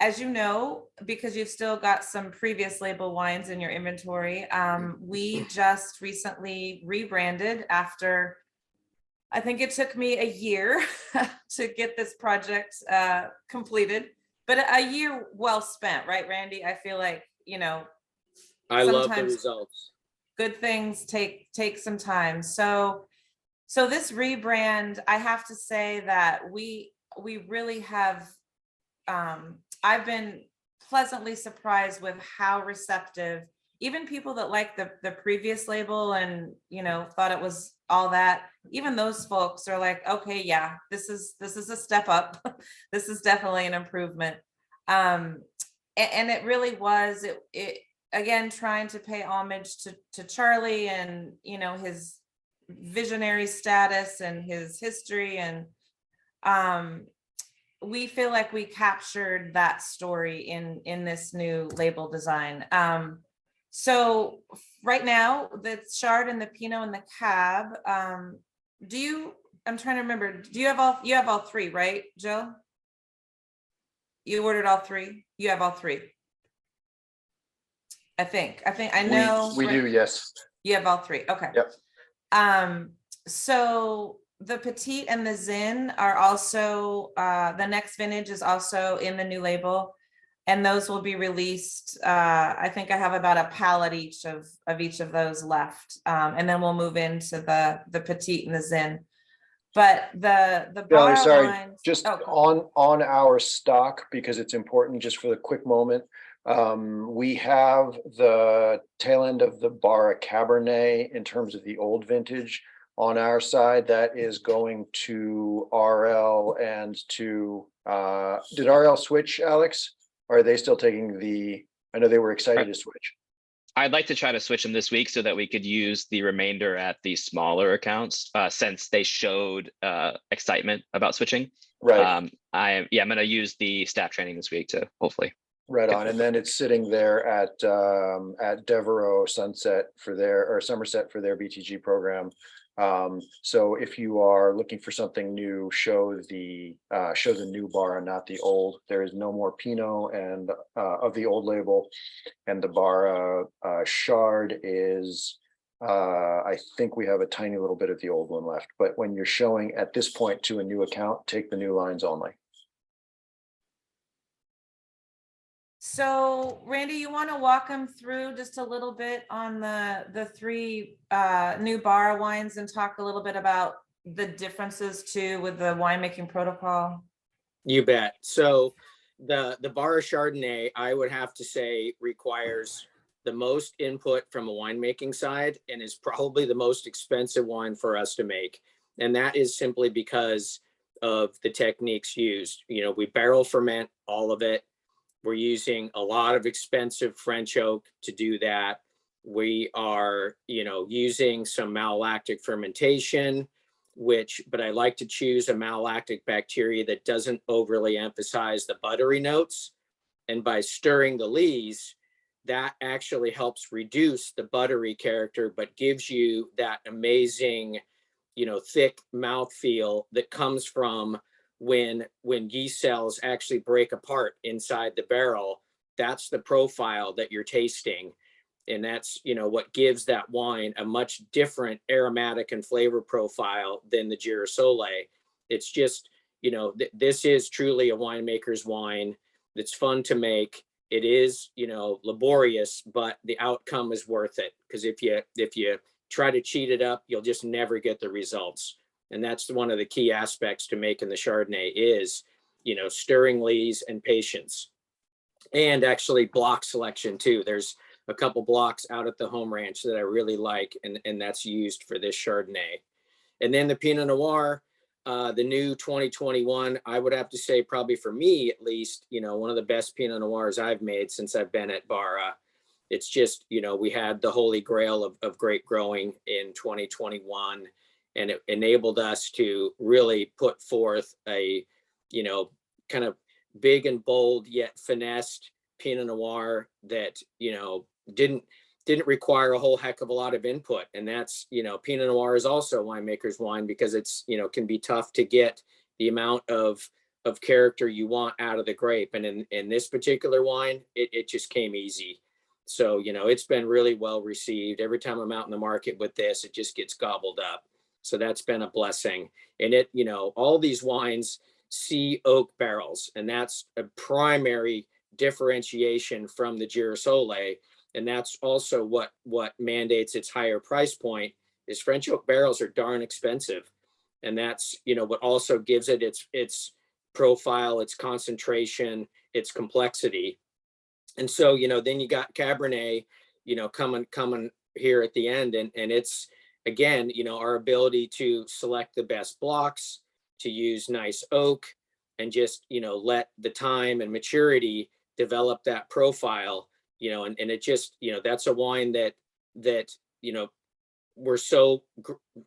As you know, because you've still got some previous label wines in your inventory, we just recently rebranded after, I think it took me a year to get this project completed, but a year well spent, right, Randy? I feel like, you know, I love the results. Good things take some time. So this rebrand, I have to say that we really have, I've been pleasantly surprised with how receptive, even people that like the previous label and, you know, thought it was all that, even those folks are like, okay, yeah, this is a step up. This is definitely an improvement. And it really was, it again, trying to pay homage to Charlie and, you know, his visionary status and his history. And we feel like we captured that story in this new label design. So right now, the Chard and the Pinot and the Cab, I'm trying to remember, you have all three, right, Joe? You ordered all three? You have all three? I think, I know. We do, yes. You have all three, okay. Yep. So the Petite and the Zin are also, the next vintage is also in the new label. And those will be released. I think I have about a pallet each of each of those left. And then we'll move into the Petite and the Zin. But the Shelley, Barra sorry, wines. just Oh, cool. on our stock, because it's important just for the quick moment. We have the tail end of the Barra Cabernet in terms of the old vintage on our side. That is going to RL and to, did RL switch, Alex? Or are they still taking I know they were excited to switch. I'd like to try to switch them this week so that we could use the remainder at the smaller accounts, since they showed excitement about switching. Right. I'm going to use the staff training this week to hopefully. Right on. And then it's sitting there at Devereaux Sunset or Somerset for their BTG program. So if you are looking for something new, show the new Barra, not the old. There is no more Pinot and of the old label, and the Barra Chard is I think we have a tiny little bit of the old one left. But when you're showing at this point to a new account, take the new lines only. So Randy, you want to walk them through just a little bit on the three new Barra wines and talk a little bit about the differences too with the winemaking protocol? You bet. So the Barra Chardonnay, I would have to say, requires the most input from a winemaking side and is probably the most expensive wine for us to make. And that is simply because of the techniques used. You know, we barrel ferment all of it. We're using a lot of expensive French oak to do that. We are, using some malolactic fermentation, but I like to choose a malolactic bacteria that doesn't overly emphasize the buttery notes. And by stirring the lees, that actually helps reduce the buttery character, but gives you that amazing, thick mouthfeel that comes from when yeast cells actually break apart inside the barrel. That's the profile that you're tasting. And that's, what gives that wine a much different aromatic and flavor profile than the Girasole. It's just, this is truly a winemaker's wine that's fun to make. It is, laborious, but the outcome is worth it. Because if you try to cheat it up, you'll just never get the results. And that's one of the key aspects to making the Chardonnay is, stirring lees and patience, and actually block selection too. There's a couple blocks out at the home ranch that I really like, and that's used for this Chardonnay. And then the Pinot Noir, the new 2021, I would have to say probably for me at least, one of the best Pinot Noirs I've made since I've been at Barra. It's just, we had the holy grail of grape growing in 2021. And it enabled us to really put forth a, kind of big and bold yet finessed Pinot Noir that, didn't require a whole heck of a lot of input. And that's, Pinot Noir is also a winemaker's wine because it's, can be tough to get the amount of character you want out of the grape. And in this particular wine, it just came easy. So, it's been really well received. Every time I'm out in the market with this, it just gets gobbled up. So that's been a blessing. And all these wines see oak barrels, and that's a primary differentiation from the Girasole. And that's also what mandates its higher price point is French oak barrels are darn expensive. And that's, what also gives it its profile, its concentration, its complexity. And so, then you got Cabernet, coming here at the end, and it's, again, our ability to select the best blocks, to use nice oak, and just, let the time and maturity develop that profile, and it just, that's a wine that, we're so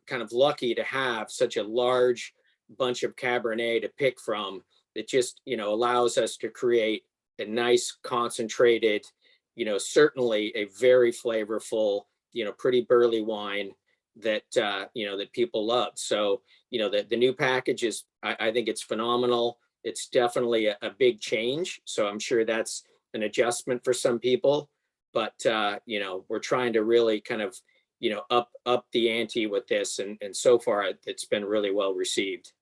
kind of lucky to have such a large bunch of Cabernet to pick from. That just, allows us to create a nice concentrated, certainly a very flavorful, pretty burly wine that, that people love. So, the new package is, I think it's phenomenal. It's definitely a big change. So I'm sure that's an adjustment for some people, but, we're trying to really kind of, up the ante with this. And so far it's been really well received.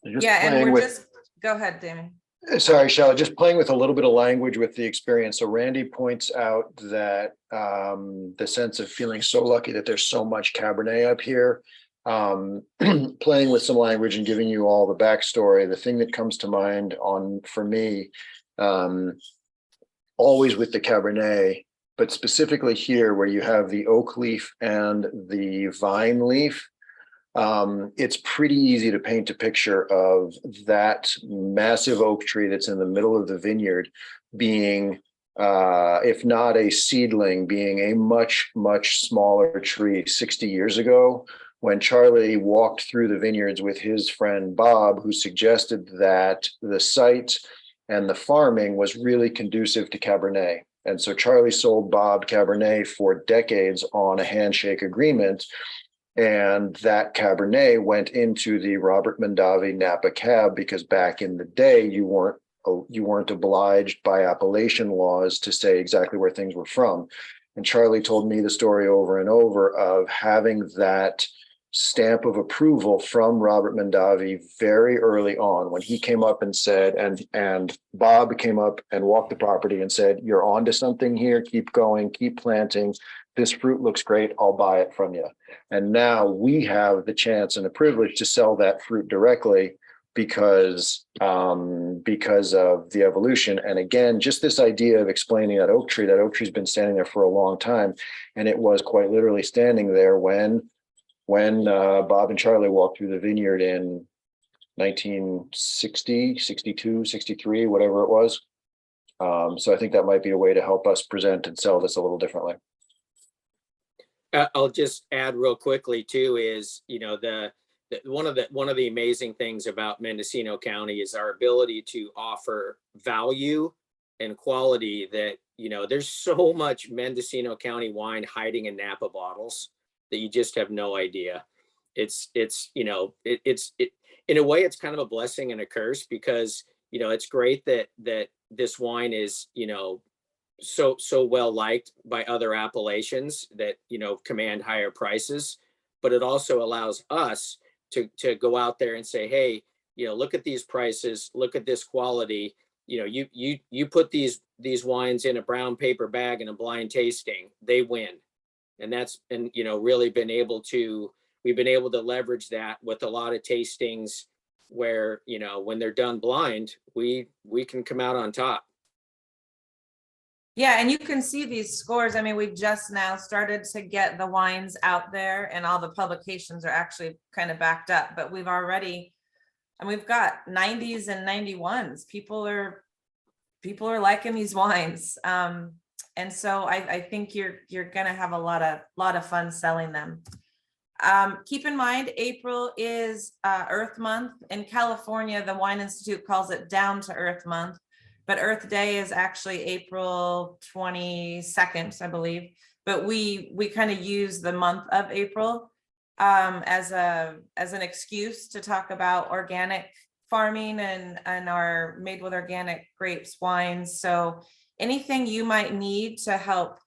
Just Yeah, and playing we're with- just, go ahead, Damon. Sorry, Shelley, just playing with a little bit of language with the experience. So Randy points out that the sense of feeling so lucky that there's so much Cabernet up here. Playing with some language and giving you all the backstory, the thing that comes to mind for me, always with the Cabernet, but specifically here where you have the oak leaf and the vine leaf. It's pretty easy to paint a picture of that massive oak tree that's in the middle of the vineyard being, if not a seedling, being a much, much smaller tree 60 years ago, when Charlie walked through the vineyards with his friend Bob, who suggested that the site and the farming was really conducive to Cabernet. And so Charlie sold Bob Cabernet for decades on a handshake agreement. And that Cabernet went into the Robert Mondavi Napa Cab because back in the day, you weren't obliged by appellation laws to say exactly where things were from. And Charlie told me the story over and over of having that stamp of approval from Robert Mondavi very early on when he came up and said, and Bob came up and walked the property and said, "You're onto something here. Keep going, keep planting. This fruit looks great. I'll buy it from you." And now we have the chance and the privilege to sell that fruit directly because of the evolution. And again, just this idea of explaining that oak tree's been standing there for a long time. And it was quite literally standing there when Bob and Charlie walked through the vineyard in 1960, 62, 63, whatever it was. So I think that might be a way to help us present and sell this a little differently. I'll just add real quickly too is, one of the amazing things about Mendocino County is our ability to offer value and quality that, there's so much Mendocino County wine hiding in Napa bottles that you just have no idea. It's in a way, it's kind of a blessing and a curse because, it's great that this wine is, so well liked by other appellations that command higher prices, but it also allows us to go out there and say, hey, look at these prices, look at this quality. You put these wines in a brown paper bag in a blind tasting, they win. And really we've been able to leverage that with a lot of tastings where when they're done blind, we can come out on top. Yeah, and you can see these scores. I mean, we've just now started to get the wines out there and all the publications are actually kind of backed up, but we've got 90s and 91s. People are liking these wines. And so I think you're gonna have a lot of fun selling them. Keep in mind, April is Earth Month. In California, the Wine Institute calls it Down to Earth Month. But Earth Day is actually April 22nd, I believe. But we kind of use the month of April as an excuse to talk about organic farming and our made with organic grapes wines. So anything you might need to help,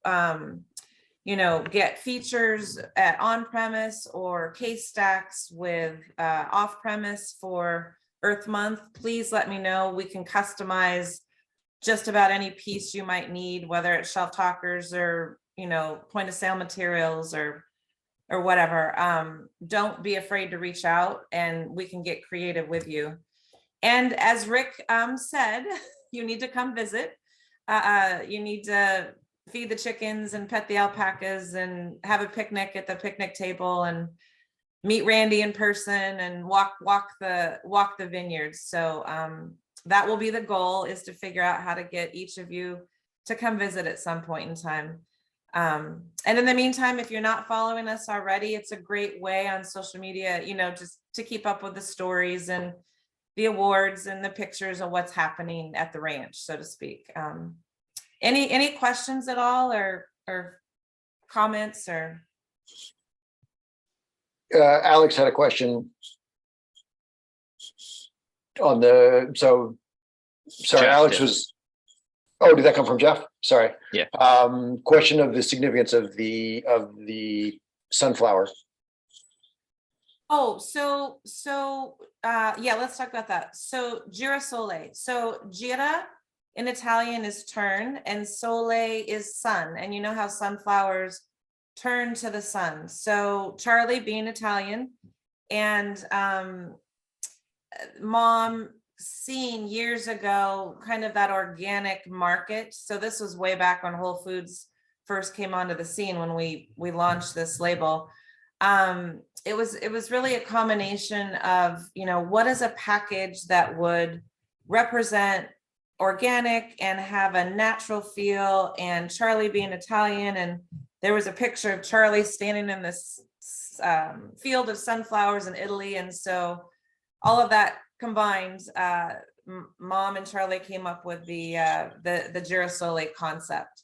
get features at on-premise or case stacks with off-premise for Earth Month, please let me know. We can customize just about any piece you might need, whether it's shelf talkers or, point of sale materials or whatever. Don't be afraid to reach out and we can get creative with you. And as Rick said, you need to come visit. You need to feed the chickens and pet the alpacas and have a picnic at the picnic table and meet Randy in person and walk the vineyards. So that will be the goal, is to figure out how to get each of you to come visit at some point in time. And in the meantime, if you're not following us already, it's a great way on social media, just to keep up with the stories and the awards and the pictures of what's happening at the ranch, so to speak. Any questions at all or comments or? Alex had a question on the, sorry, Jeff Alex did. was, oh, did that come from Jeff? Sorry. Yeah. Question of the significance of the sunflower. Oh, yeah, let's talk about that. So girasole. So gira in Italian is turn and sole is sun. And you know how sunflowers turn to the sun. So Charlie being Italian and mom seeing years ago kind of that organic market. So this was way back when Whole Foods first came onto the scene when we launched this label. It was really a combination of, you know, what is a package that would represent organic and have a natural feel, and Charlie being Italian, and there was a picture of Charlie standing in this field of sunflowers in Italy, and so all of that combined, mom and Charlie came up with the girasole concept.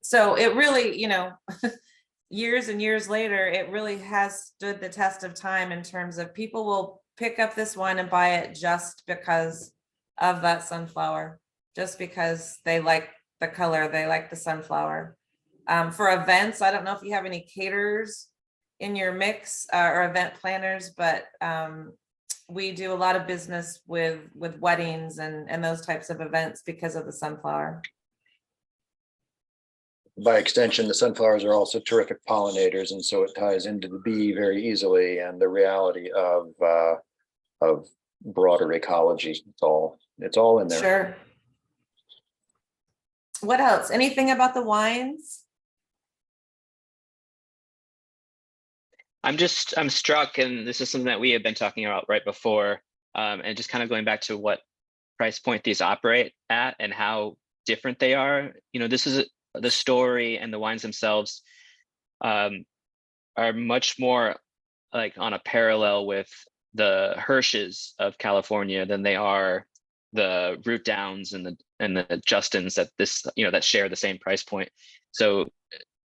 So it really, you know, years and years later, it really has stood the test of time in terms of people will pick up this wine and buy it just because of that sunflower, just because they like the color, they like the sunflower. For events, I don't know if you have any caterers in your mix or event planners, but we do a lot of business with weddings and those types of events because of the sunflower. By extension, the sunflowers are also terrific pollinators, and so it ties into the bee very easily and the reality of broader ecology. It's all in there. Sure. What else? Anything about the wines? I'm struck, and this is something that we have been talking about right before, and just kind of going back to what price point these operate at and how different they are. You know, this is the story, and the wines themselves are much more like on a parallel with the Hirsches of California than they are the Root Downs and the Justins that share the same price point. So,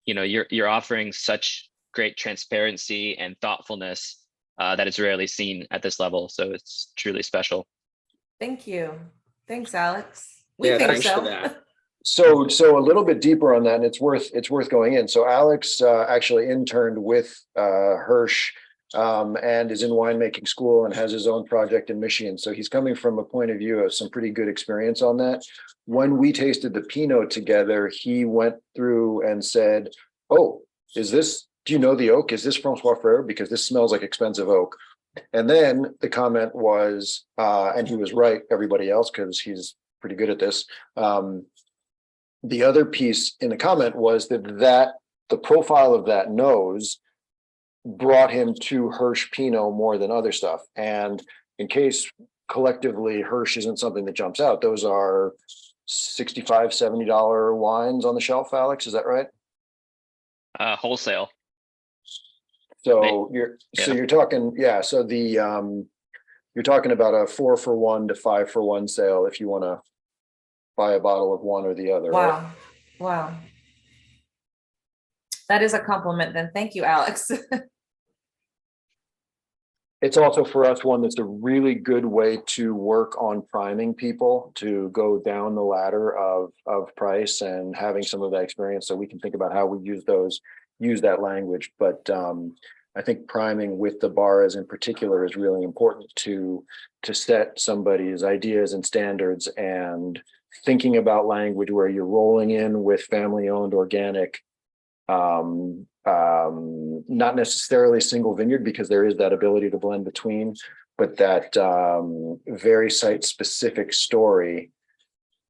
you know, you're offering such great transparency and thoughtfulness that is rarely seen at this level. So it's truly special. Thank you. Thanks, Alex. We Yeah, think thanks so. for that. So a little bit deeper on that, and it's worth going in. So Alex actually interned with Hirsch and is in winemaking school and has his own project in Michigan. So he's coming from a point of view of some pretty good experience on that. When we tasted the Pinot together, he went through and said, "Oh, do you know the oak? Is this Francois Frere? Because this smells like expensive oak." And then the comment was, and he was right, everybody else, because he's pretty good at this. The other piece in the comment was that the profile of that nose brought him to Hirsch Pinot more than other stuff. And in case collectively Hirsch isn't something that jumps out, those are $65, $70 wines on the shelf, Alex, is that right? Wholesale. So you're talking, yeah. So you're talking about a 4-for-1 to 5-for-1 sale if you want to buy a bottle of one or the other. Wow. Right? Wow. That is a compliment then. Thank you, Alex. It's also for us one that's a really good way to work on priming people to go down the ladder of price and having some of that experience, so we can think about how we use that language. But I think priming with the Barras in particular is really important to set somebody's ideas and standards, and thinking about language where you're rolling in with family-owned organic, not necessarily single vineyard, because there is that ability to blend between, but that very site-specific story.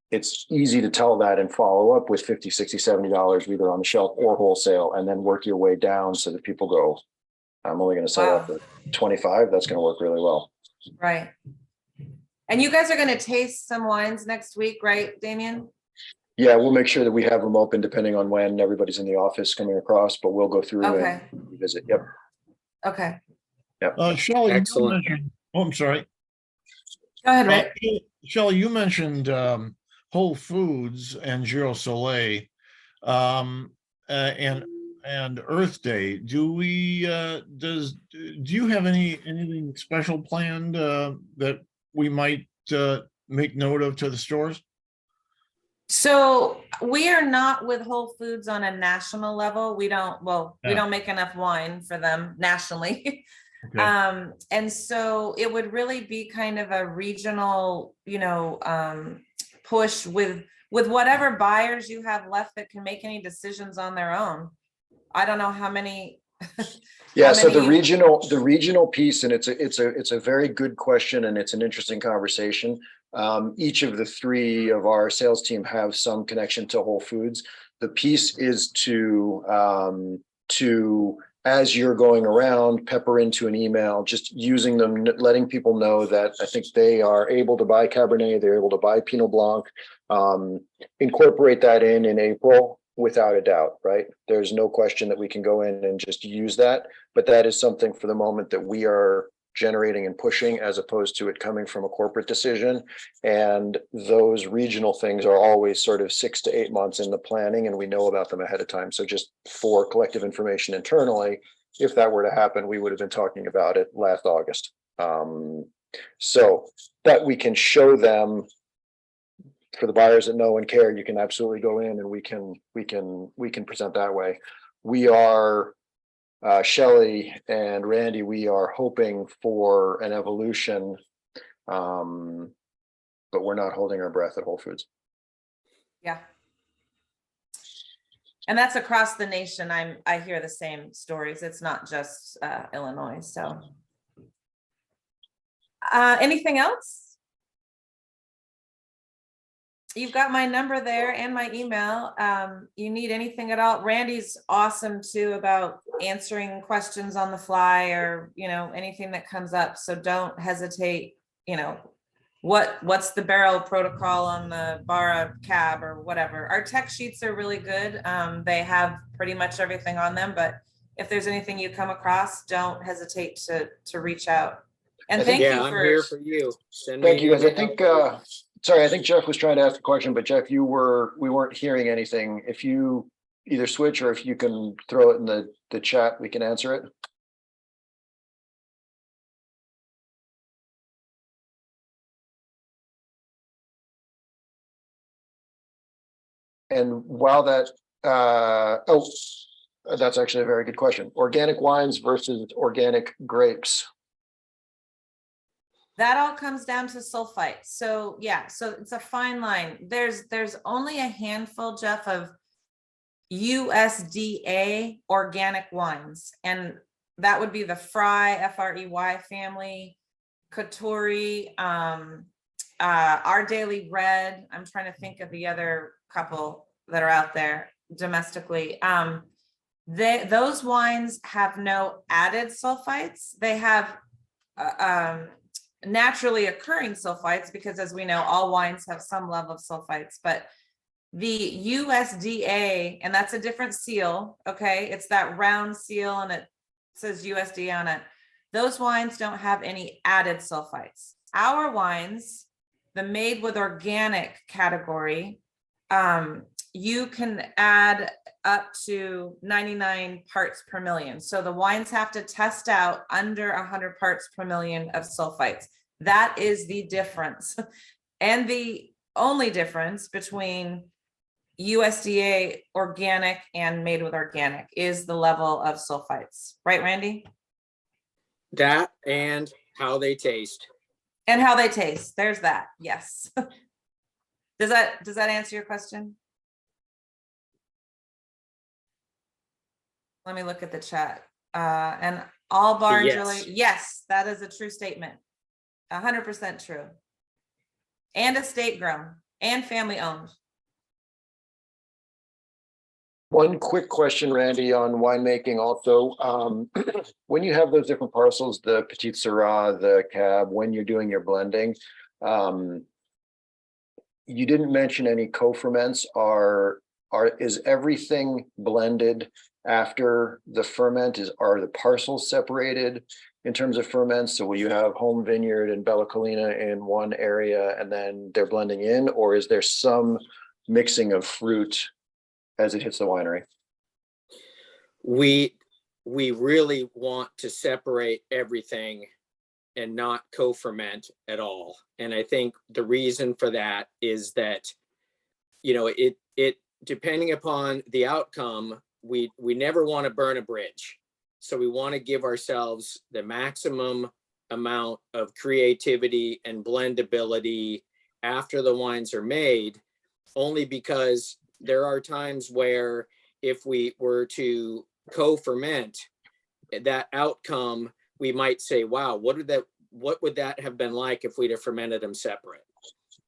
It's easy to tell that and follow up with $50, $60, $70 either on the shelf or wholesale, and then work your way down so that people go, I'm only going to sell that for 25. That's going to work really well. Right. And you guys are going to taste some wines next week, right, Damien? Yeah, we'll make sure that we have them open depending on when everybody's in the office coming across, but we'll go through and visit. Yep. Okay. Yep. Shelley, Excellent. I'm sorry. Go ahead, Rick. Shelley, you mentioned Whole Foods and Girasole, and and Earth Day, do you have anything special planned that we might make note of to the stores? So we are not with Whole Foods on a national level. We don't, well, we Yeah. don't make enough wine for them nationally. Okay. And so it would really be kind of a regional, push with whatever buyers you have left that can make any decisions on their own. I don't know how many. Yeah, how so many the regional piece, and it's a very good question, and it's an interesting conversation. Each of the three of our sales team have some connection to Whole Foods. The piece is to as you're going around, pepper into an email, just using them, letting people know that I think they are able to buy Cabernet, they're able to buy Pinot Blanc, incorporate that in April without a doubt, right? There's no question that we can go in and just use that, but that is something for the moment that we are generating and pushing as opposed to it coming from a corporate decision. And those regional things are always sort of 6 to 8 months in the planning, and we know about them ahead of time. So just for collective information internally, if that were to happen, we would have been talking about it last August. So that we can show them, for the buyers that know and care, you can absolutely go in and we can present that way. We are Shelley and Randy, we are hoping for an evolution, but we're not holding our breath at Whole Foods. Yeah. And that's across the nation. I hear the same stories. It's not just Illinois. So anything else? You've got my number there and my email. You need anything at all. Randy's awesome too about answering questions on the fly, or anything that comes up. So don't hesitate. What's the barrel protocol on the Barra cab or whatever. Our tech sheets are really good. They have pretty much everything on them, but if there's anything you come across, don't hesitate to reach out. And thank you I'm here for you. Thank you guys. I think sorry, I think Jeff was trying to ask a question, but Jeff, we weren't hearing anything. If you either switch or if you can throw it in the chat, we can answer it. And while that, that's actually a very good question. Organic wines versus organic grapes. That all comes down to sulfite. So yeah, so it's a fine line. There's only a handful, Jeff, of USDA organic wines, and that would be the Frey family, Katori, Our Daily Red. I'm trying to think of the other couple that are out there domestically. Those wines have no added sulfites. They have naturally occurring sulfites, because as we know, all wines have some level of sulfites, but the USDA, and that's a different seal. Okay. It's that round seal and it says USDA on it. Those wines don't have any added sulfites. Our wines, the made with organic category, you can add up to 99 parts per million. So the wines have to test out under 100 parts per million of sulfites. That is the difference. And the only difference between USDA organic and made with organic is the level of sulfites. Right, Randy? That and how they taste. And how they taste. There's that. Yes. Does that answer your question? Let me look at the chat. And all barns Yes. really, yes, that is a true statement. 100% true. And estate grown and family owned. One quick question, Randy, on winemaking also. When you have those different parcels, the Petit Syrah, the Cab, when you're doing your blending, you didn't mention any co-ferments. Is everything blended after the ferment? Are the parcels separated in terms of ferments? So will you have home vineyard and Bella Colina in one area and then they're blending in, or is there some mixing of fruit as it hits the winery? we really want to separate everything and not co-ferment at all. And I think the reason for that is that, you know, it depending upon the outcome, we never want to burn a bridge. So we want to give ourselves the maximum amount of creativity and blendability after the wines are made, only because there are times where if we were to co-ferment, that outcome, we might say, wow, what would that have been like if we'd have fermented them separate?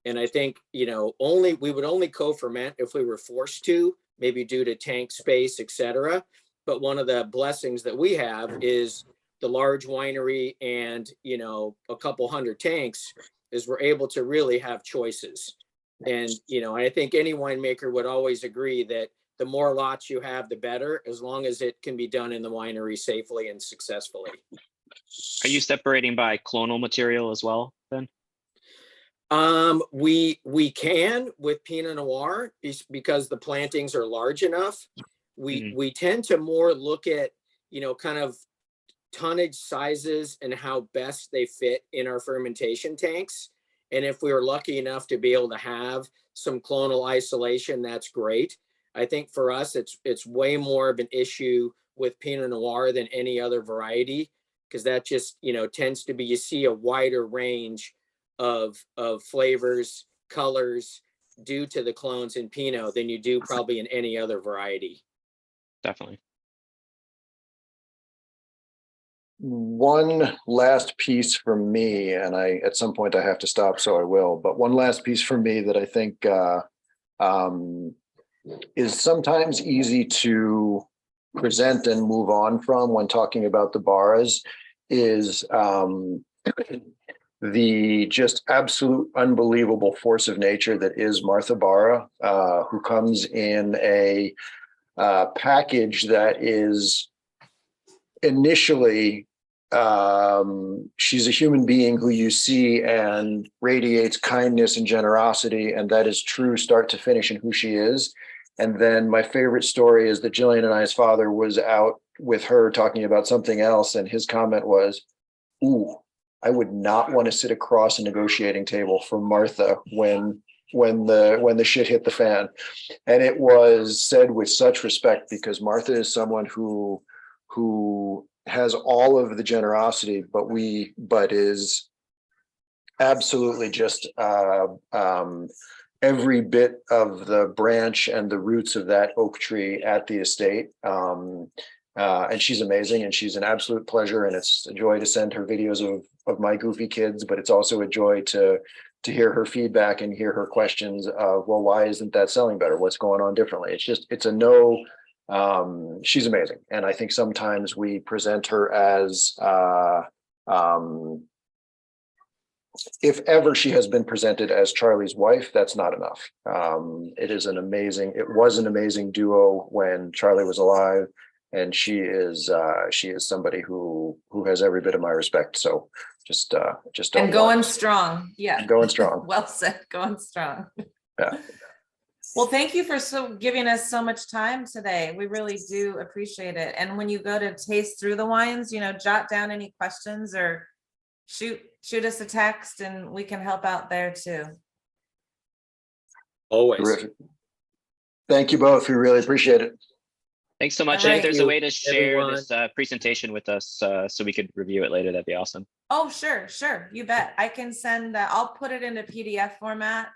And I think, you know, we would only co-ferment if we were forced to, maybe due to tank space, etc. But one of the blessings that we have is the large winery and, you know, a couple hundred tanks, is we're able to really have choices. And, you know, I think any winemaker would always agree that the more lots you have, the better, as long as it can be done in the winery safely and successfully. Are you separating by clonal material as well then? We can with Pinot Noir because the plantings are large enough. We tend to more look at, you know, kind of tonnage sizes and how best they fit in our fermentation tanks. And if we were lucky enough to be able to have some clonal isolation, that's great. I think for us, it's way more of an issue with Pinot Noir than any other variety, because that just, you know, tends to be, you see a wider range of flavors, colors due to the clones in Pinot than you do probably in any other variety. Definitely. One last piece from me, and at some point I have to stop, so I will, but one last piece from me that I think is sometimes easy to present and move on from when talking about the Barras is the just absolute unbelievable force of nature that is Martha Barra, who comes in a package that is initially, she's a human being who you see and radiates kindness and generosity, and that is true start to finish in who she is. And then my favorite story is that Jillian and I's father was out with her talking about something else, and his comment was, "Ooh, I would not want to sit across a negotiating table from Martha when the shit hit the fan." And it was said with such respect, because Martha is someone who has all of the generosity, but is absolutely just every bit of the branch and the roots of that oak tree at the estate. And she's amazing, and she's an absolute pleasure, and it's a joy to send her videos of my goofy kids, but it's also a joy to hear her feedback and hear her questions of, well, why isn't that selling better? What's going on differently? It's a no. She's amazing. And I think sometimes we present her as, if ever she has been presented as Charlie's wife, that's not enough. It was an amazing duo when Charlie was alive, and she is somebody who has every bit of my respect. So just don't And going strong. Yeah. going strong. Well said, going strong. Yeah. Well, thank you for giving us so much time today. We really do appreciate it. And when you go to taste through the wines, you know, jot down any questions or shoot us a text, and we can help out there too. Always. Terrific. Thank you both. We really appreciate it. Thanks so much. All And right. if there's a way to share everyone. this presentation with us so we could review it later, that'd be awesome. Oh, sure. You bet. I can send, I'll put it into PDF format.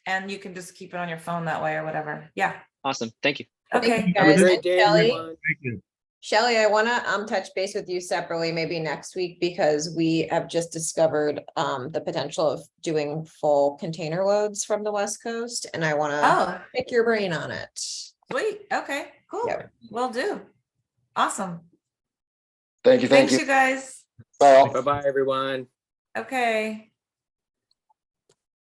And you can just keep it on your phone that way or whatever. Yeah. Awesome. Thank you. Okay. Thank you, Have a guys. great And day, Shelley, everyone. Thank you. Shelley, I want to touch base with you separately, maybe next week, because we have just discovered the potential of doing full container loads from the West Coast, and I want to Oh, pick your brain on it. sweet. Okay, cool. Yep. Will do. Awesome. Thank you. Thanks, you guys. Bye all. Bye-bye, everyone. Okay.